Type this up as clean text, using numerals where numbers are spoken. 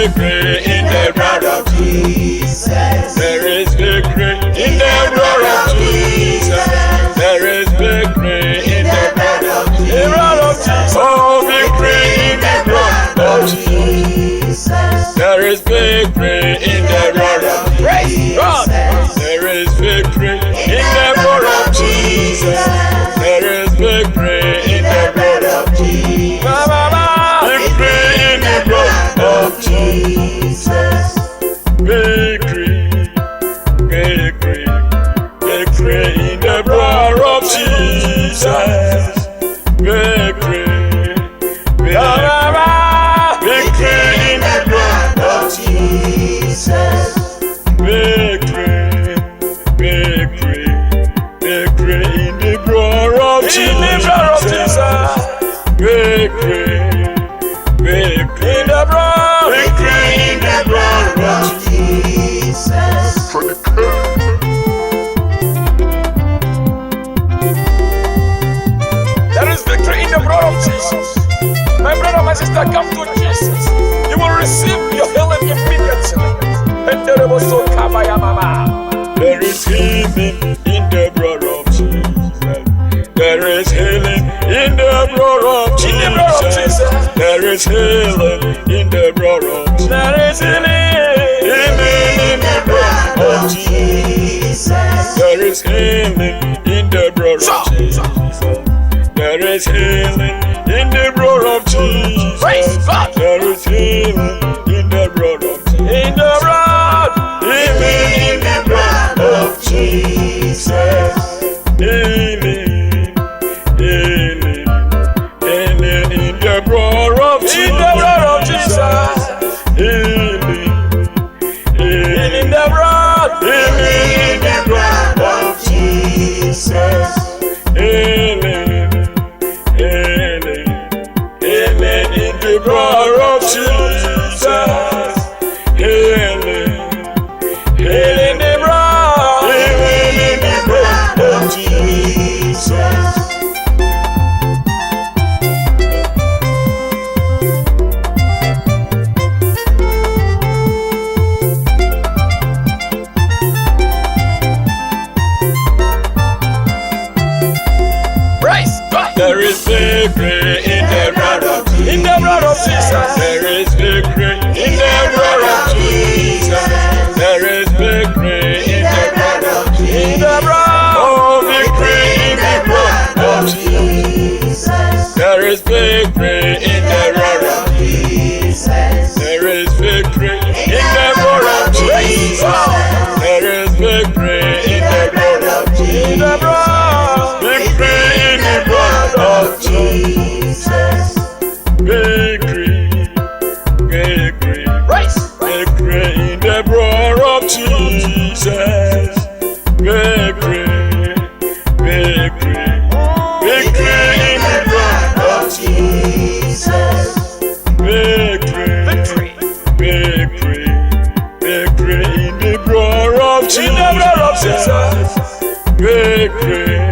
victory in the blood of Jesus. There is victory in the blood of Jesus. There is victory in the blood of Jesus. Oh, victory in the blood of Jesus. There is victory in the blood of Jesus. There is victory in the blood of Jesus. There is victory in the blood of Jesus. Victory in the blood of Jesus. Victory, victory, victory in the blood of Jesus. Victory, victory in the blood of Jesus. Victory, victory, victory in the blood of Jesus. Victory, victory in the blood, victory in the blood of Jesus. There is victory in the blood of Jesus. My brother, my sister, come to Jesus. You will receive your healing immediately. And there was so kabaya mama. There is healing in the blood of Jesus. There is healing in the blood of Jesus. There is healing in the blood of Jesus. There is healing in the blood of Jesus. There is healing in the blood of Jesus. There is healing in the blood of Jesus. There is healing in the blood of Jesus. In the blood, healing in the blood of Jesus. Healing, healing, healing in the blood of Jesus. In the blood of Jesus. Healing, healing in the blood, healing in the blood of Jesus. Healing, healing, healing in the blood of Jesus. Healing, healing in the blood, healing in the blood of Jesus. There is victory in the blood of Jesus. In the blood of Jesus. There is victory in the blood of Jesus. There is victory in the blood of Jesus. In the blood. Oh, victory in the blood of Jesus. There is victory in the blood of Jesus. There is victory in the blood of Jesus. There is victory in the blood of Jesus. In the blood. Victory in the blood of Jesus. Victory, victory, victory in the blood of Jesus. Victory, victory, victory in the blood of Jesus. Victory, victory, victory, victory in the blood of Jesus. Victory.